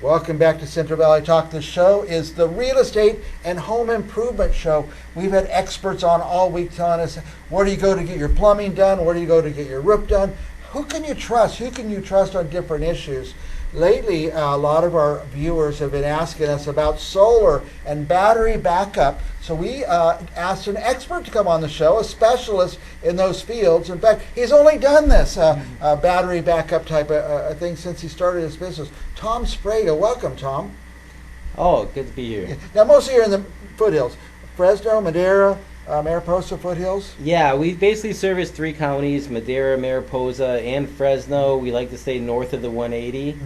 Welcome back to Central Valley Talk. The show is the real estate and home improvement show. We've had experts on all week telling us where do you go to get your plumbing done, where do you go to get your roof done, who can you trust, on different issues. Lately, a lot of our viewers have been asking us about solar and battery backup. So we asked an expert to come on the show, a specialist in those fields. In fact, he's only done this battery backup type of thing since he started his business. Tom Sbrega, welcome, Tom. Oh, good to be here. Now, mostly you're in the foothills, Fresno, Madera, Mariposa foothills. Yeah, we basically service 3 counties, Madera, Mariposa, and Fresno. We like to stay north of the 180.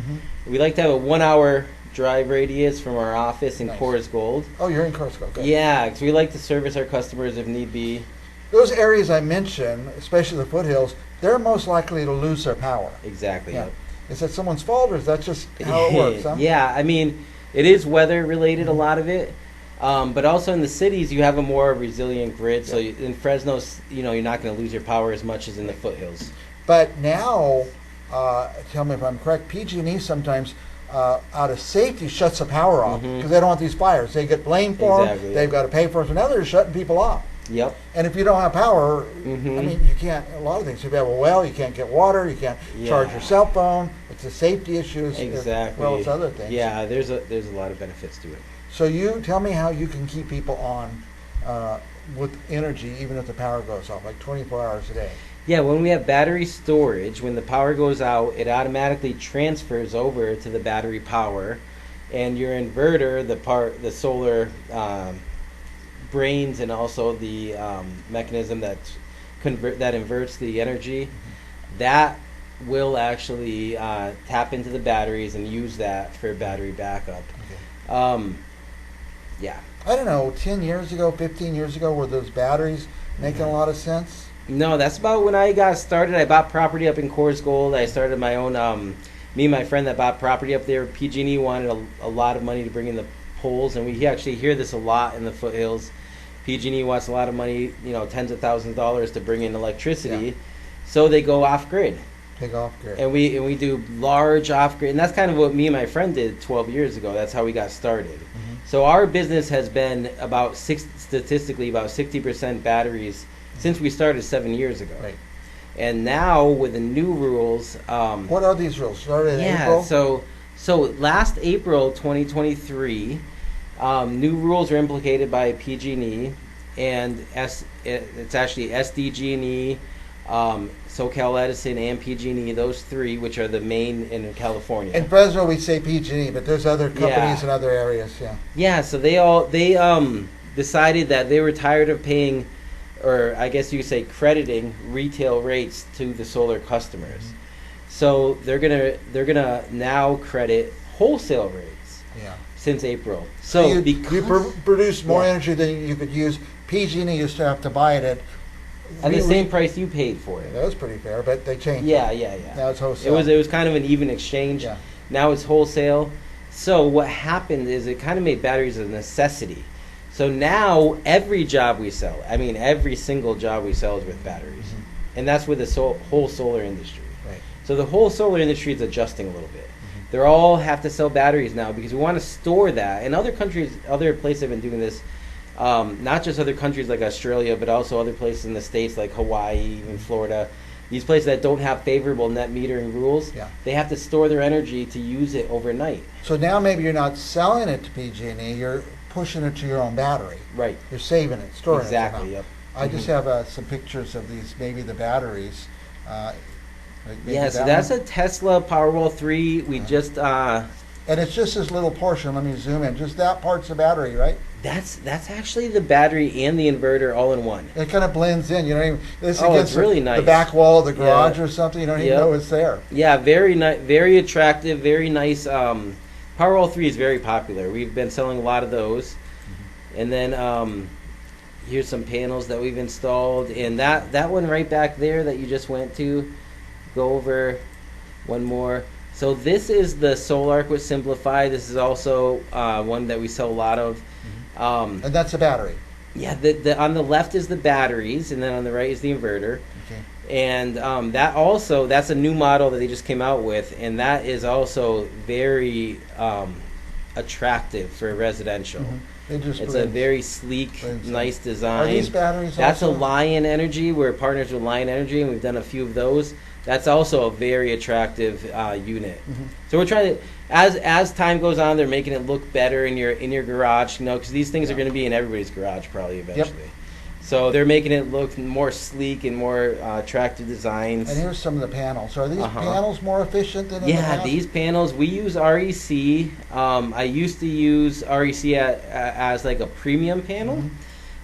We like to have a 1-hour drive radius from our office in Coors Gold. Oh, you're in Coors Gold. Good. Yeah, because we like to service our customers if need be. Those areas I mentioned, especially the foothills, they're most likely to lose their power. Exactly. Yeah. Yep. Is that someone's fault, or is that just how it works? Huh? Yeah, I mean, it is weather related, a lot of it. But also in the cities, you have a more resilient grid. So in Fresno, you're not going to lose your power as much as in the foothills. But now, tell me if I'm correct, PG&E sometimes, out of safety, shuts the power off because they don't want these fires. They get blamed for them. They've got to pay for it. So now they're shutting people off. Yep. And if you don't have power, I mean, you can't, a lot of things. If you have a well, you can't get water, you can't charge your cell phone. It's a safety issue as well as other things. Yeah, there's a lot of benefits to it. So you tell me how you can keep people on with energy even if the power goes off, like 24 hours a day. Yeah, when we have battery storage, when the power goes out, it automatically transfers over to the battery power, and your inverter, the solar brains, and also the mechanism that inverts the energy, that will actually tap into the batteries and use that for battery backup. Okay. Yeah. I don't know, 10 years ago, 15 years ago, were those batteries making a lot of sense? No, that's about when I got started. I bought property up in Coors Gold. I started my own, me and my friend that bought property up there, PG&E wanted a lot of money to bring in the poles, and we actually hear this a lot in the foothills. PG&E wants a lot of money, tens of thousands of dollars to bring in electricity, so they go off-grid. They go off-grid. And we do large off-grid, and that's kind of what me and my friend did 12 years ago. That's how we got started. So our business has been statistically about 60% batteries since we started 7 years ago. Right. And now with the new rules, what are these rules? Started in April? So last April 2023, new rules were implicated by PG&E, and it's actually SDG&E, SoCal Edison, and PG&E, those 3, which are the main in California. In Fresno, we say PG&E, but there's other companies in other areas. Yeah. So they decided that they were tired of paying, or I guess you could say crediting, retail rates to the solar customers. So they're gonna now credit wholesale rates. Yeah. Since April. So you produce more energy than you could use. PG&E used to have to buy it at the same price you paid for it. That was pretty fair, but they changed. Yeah. Now it's wholesale. It was kind of an even exchange. Yeah. Now it's wholesale. So what happened is it kind of made batteries a necessity. So now every job we sell, every single job we sell is with batteries. And that's with the whole solar industry. Right. So the whole solar industry is adjusting a little bit. They all have to sell batteries now because we want to store that. And other places have been doing this, not just other countries like Australia, but also other places in the States like Hawaii, even Florida. These places that don't have favorable net metering rules, they have to store their energy to use it overnight. So now maybe you're not selling it to PG&E, you're pushing it to your own battery. Right. You're saving it, storing it. Exactly, yep. I just have some pictures of these, maybe the batteries. So that's a Tesla Powerwall 3. We just... and it's just this little portion. Let me zoom in. Just that part's the battery, right? That's actually the battery and the inverter all in one. It kind of blends in. You know, it's really nice. The back wall of the garage or something. You don't even know it's there. Yeah, very nice, very attractive, very nice. Powerwall 3 is very popular. We've been selling a lot of those. And then here's some panels that we've installed. And that one right back there that you just went to, go over one more. So this is the Solarc with Simplify. This is also one that we sell a lot of. And that's a battery. Yeah, on the left is the batteries, and then on the right is the inverter. Okay. And that's a new model that they just came out with, and that is also very attractive for residential. It's a very sleek, nice design. Are these batteries That's also? a Lion Energy. We're partners with Lion Energy, and we've done a few of those. That's also a very attractive unit. So we're trying to, as time goes on, they're making it look better in your garage, because these things are going to be in everybody's garage probably eventually. Yep. So they're making it look more sleek and more attractive designs. And here's some of the panels. So are these panels more efficient than in the past? These panels, we use REC. I used to use REC as like a premium panel,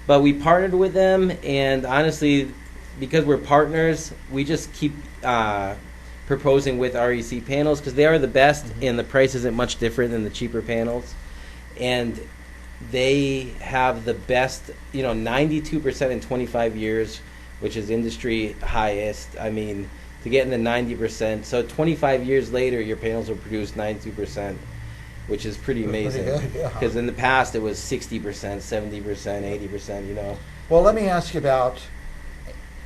but we partnered with them, and honestly, because we're partners, we just keep proposing with REC panels because they are the best, and the price isn't much different than the cheaper panels. And they have the best, 92% in 25 years, which is industry highest. I mean, to get in the 90%. So 25 years later, your panels will produce 92%, which is pretty amazing. Because in the past, it was 60%, 70%, 80%, Well, let me ask you about,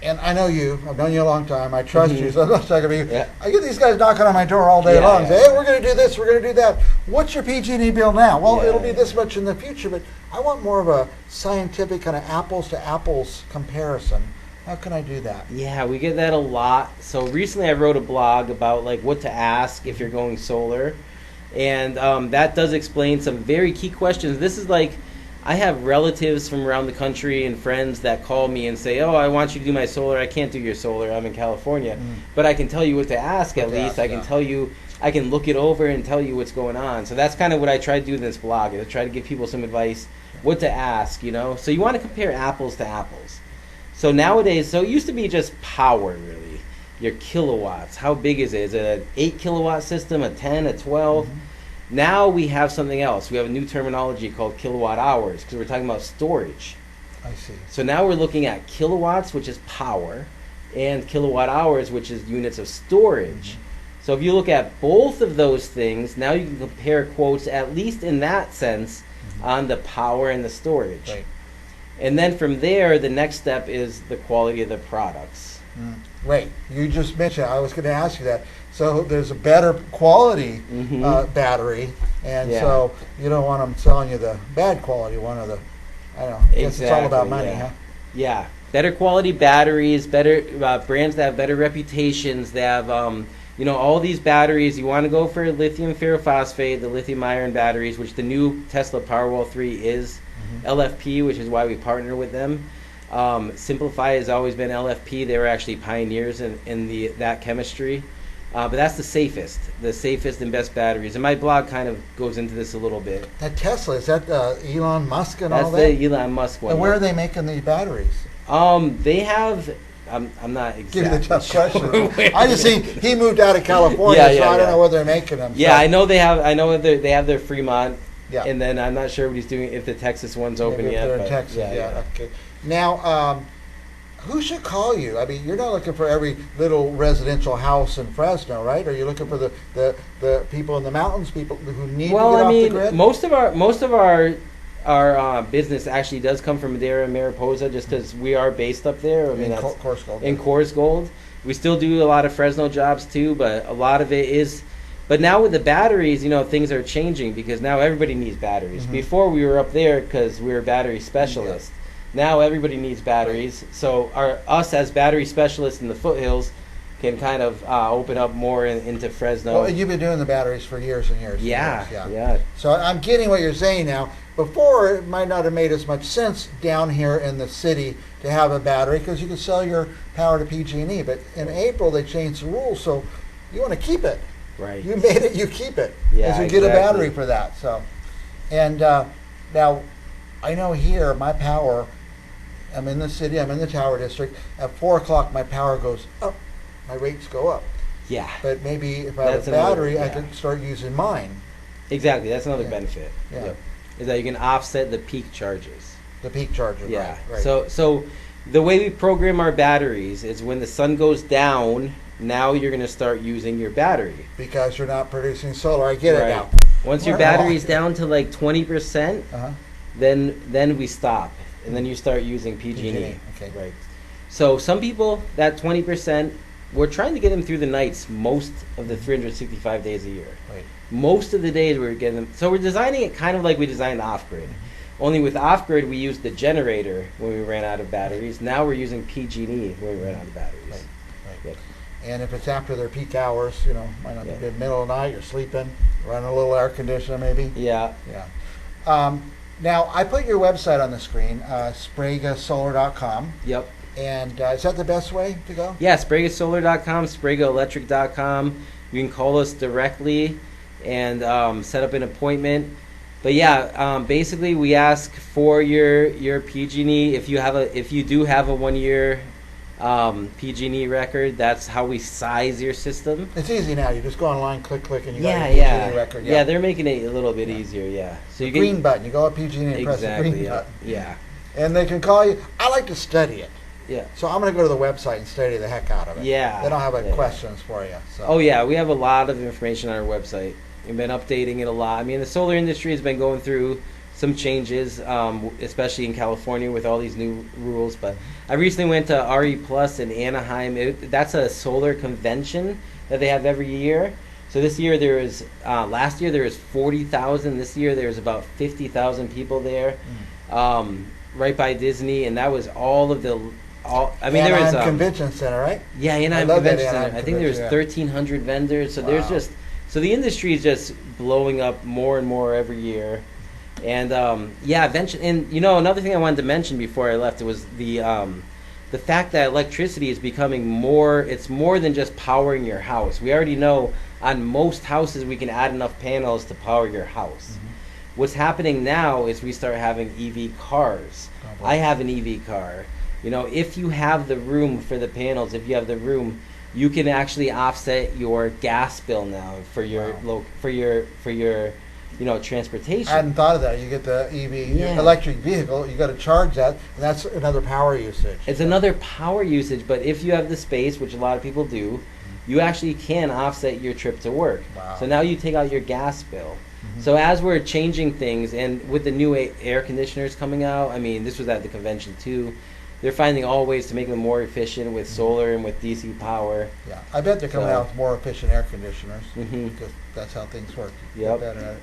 and I know you, I've known you a long time, I trust you, so I'm not talking about you. Yeah. I get these guys knocking on my door all day long, say, hey, we're going to do this, we're going to do that. What's your PG&E bill now? Well, it'll be this much in the future, but I want more of a scientific kind of apples to apples comparison. How can I do that? Yeah, we get that a lot. So recently I wrote a blog about like what to ask if you're going solar, and that does explain some very key questions. This is like, I have relatives from around the country and friends that call me and say, oh, I want you to do my solar. I can't do your solar. I'm in California. But I can tell you what to ask at least. I can tell you, I can look it over and tell you what's going on. So that's kind of what I try to do in this blog, is I try to give people some advice, what to ask, So you want to compare apples to apples. So nowadays, so it used to be just power, really. Your kilowatts. How big is it? Is it an 8 kilowatt system, a 10, a 12? Now we have something else. We have a new terminology called kilowatt hours because we're talking about storage. I see. So now we're looking at kilowatts, which is power, and kilowatt hours, which is units of storage. So if you look at both of those things, now you can compare quotes, at least in that sense, on the power and the storage. Right. And then from there, the next step is the quality of the products. Wait, you just mentioned, I was going to ask you that. So there's a better quality battery, and so you don't want them selling you the bad quality one, or the, I don't know, I guess it's all about money, huh? Yeah, better quality batteries, better brands that have better reputations. They have, all these batteries. You want to go for lithium ferrophosphate, the lithium iron batteries, which the new Tesla Powerwall 3 is LFP, which is why we partner with them. Simplify has always been LFP. They were actually pioneers in that chemistry. But that's the safest and best batteries. And my blog kind of goes into this a little bit. That Tesla, is that Elon Musk and that's all that? That's the Elon Musk one. And where are they making these batteries? They have, I'm not exactly Give me the tough sure question. I just see he moved out of California, so I don't know where they're making them. Yeah, so. I know they have their Fremont. Yeah. And then I'm not sure what he's doing, if the Texas one's open yet. They're in Texas, okay. Now, who should call you? I mean, you're not looking for every little residential house in Fresno, right? Are you looking for the people in the mountains, people who need to get off the grid? Most of our business actually does come from Madera and Mariposa, just because we are based up there. I mean, that's Coarse Gold. In Coarse Gold. We still do a lot of Fresno jobs too, but a lot of it is. But now with the batteries, things are changing because now everybody needs batteries. Before we were up there because we were battery specialists. Now everybody needs batteries. So us as battery specialists in the foothills can kind of open up more into Fresno. Well, you've been doing the batteries for years and years. Yeah. So I'm getting what you're saying now. Before, it might not have made as much sense down here in the city to have a battery because you could sell your power to PG&E. But in April, they changed the rules, so you want to keep it. Right. You made it, you keep it. Yeah, because you get a battery for that. So, and now, I know here, my power, I'm in the city, I'm in the Tower District. At 4 o'clock, my power goes up. My rates go up. Yeah. But maybe if I have a battery, I could start using mine. Exactly. That's another benefit. Yeah. Yep. Is that you can offset the peak charges. The peak charges. Yeah. Right. So the way we program our batteries is when the sun goes down, now you're going to start using your battery. Because you're not producing solar. I get it now. Once your battery's down to like 20%, then we stop. And then you start using PG&E. Okay. Right. So some people, that 20%, we're trying to get them through the nights most of the 365 days a year. Right. Most of the days we're getting them. So we're designing it kind of like we designed the off-grid. Only with off-grid, we used the generator when we ran out of batteries. Now we're using PG&E when we ran out of batteries. Right. Right. Yep. And if it's after their peak hours, might not be Yeah. good. Middle of the night, you're sleeping, running a little air conditioner maybe. Yeah. Yeah. Now, I put your website on the screen, SbregaSolar.com. Yep. And is that the best way to go? Yeah, SbregaSolar.com, SbregaElectric.com. You can call us directly and set up an appointment. But yeah, basically we ask for your PG&E. If you do have a 1 year PG&E record, that's how we size your system. It's easy now. You just go online, click, and you got Yeah, your PG&E record. yeah. They're making it a little bit easier. Yeah, so The you green can button. You go up PG&E and press the exactly. green Yeah, button. yeah, And they can call you. I like to study it. yeah. So I'm going to go to the website and study the heck out of it. Yeah. Then I'll have Yeah. questions for you. So. Oh yeah, we have a lot of information on our website. We've been updating it a lot. I mean, the solar industry has been going through some changes, especially in California with all these new rules. But I recently went to RE Plus in Anaheim. That's a solar convention that they have every year. So this year there was, last year there was 40,000. This year there's about 50,000 people there, right by Disney, and that was all of the. I mean, Anaheim there was Convention Center, right? yeah, Anaheim I love that Convention Center. Anaheim I think there was Convention, 1,300 vendors. So Wow. there's just the industry is just blowing up more and more every year, and yeah, eventually. And another thing I wanted to mention before I left was the fact that electricity is becoming more. It's more than just powering your house. We already know on most houses we can add enough panels to power your house. What's happening now is we start having EV cars. Oh, boy. I have an EV car. If you have the room for the panels, if you have the room, you can actually offset your gas bill now for your Wow. for your transportation. I hadn't thought of that. You get the EV Yeah. electric vehicle, you got to charge that, and that's another power usage. It's another power usage, but if you have the space, which a lot of people do, you actually can offset your trip to work. Wow. So now you take out your gas bill. So as we're changing things, and with the new air conditioners coming out, I mean, this was at the convention too, they're finding all ways to make them more efficient with solar and with DC power. Yeah, I bet they're coming So- out with more efficient air conditioners Mhm. because that's how things work. Yep. Better at it.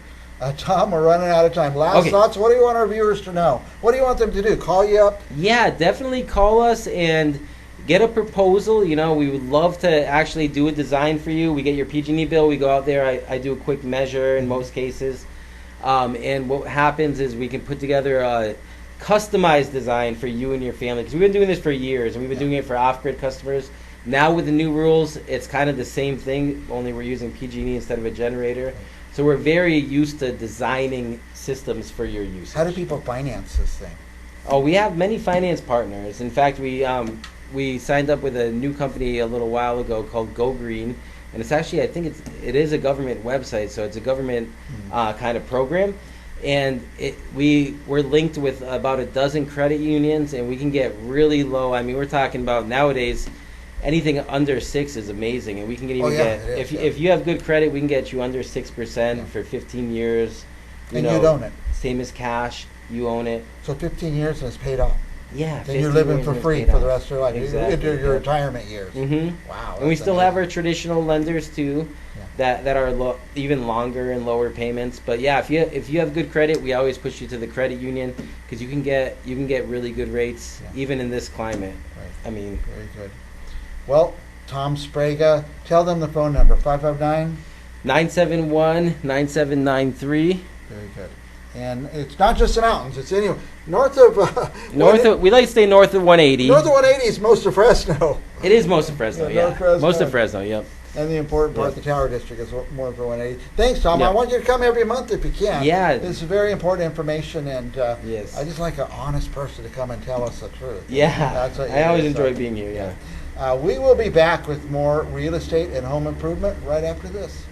Tom, we're running out of time. Last Okay. thoughts. What do you want our viewers to know? What do you want them to do? Call you up? Yeah, definitely call us and get a proposal. We would love to actually do a design for you. We get your PG&E bill. We go out there. I do a quick measure in most cases. And what happens is we can put together a customized design for you and your family. Because we've been doing this for years, and we've been doing it for off-grid customers. Now with the new rules, it's kind of the same thing, only we're using PG&E instead of a generator. So we're very used to designing systems for your use. How do people finance this thing? Oh, we have many finance partners. In fact, we signed up with a new company a little while ago called Go Green, and it's actually it is a government website, so it's a government kind of program, and we're linked with about a dozen credit unions, and we can get really low. I mean, we're talking about nowadays. Anything under 6 is amazing, and we can it is, if you have good credit, we can get you under 6% for 15 years. And you'd own it. Same as cash, you own it. So 15 years and it's paid off. Yeah, Then you're 15 living years for and it's free paid for the off. rest of your life. Exactly, Into your yeah. retirement years. Mm-hmm. Wow. And we that's still have amazing. our traditional lenders too, that are even longer and lower payments. But yeah, if you have good credit, we always push you to the credit union because you can get really good rates even in this climate. Right. I mean, Very good. Well, Tom Sbrega, tell them the phone number, 559? 971-9793. Very good. And it's not just the mountains, it's anywhere. North of... We like to stay north of 180. North of 180 is most of Fresno. It is most of Fresno, Yeah, North Fresno. Most of Fresno, yep. And the important part, the Tower District, is more for 180. Thanks, Tom. Yeah. I want you to come every month if you can. Yeah. This is very important information, and Yes. I just like an honest person to come and tell us the truth. Yeah, That's what I it always is, enjoy so. being here, yeah. We will be back with more real estate and home improvement right after this.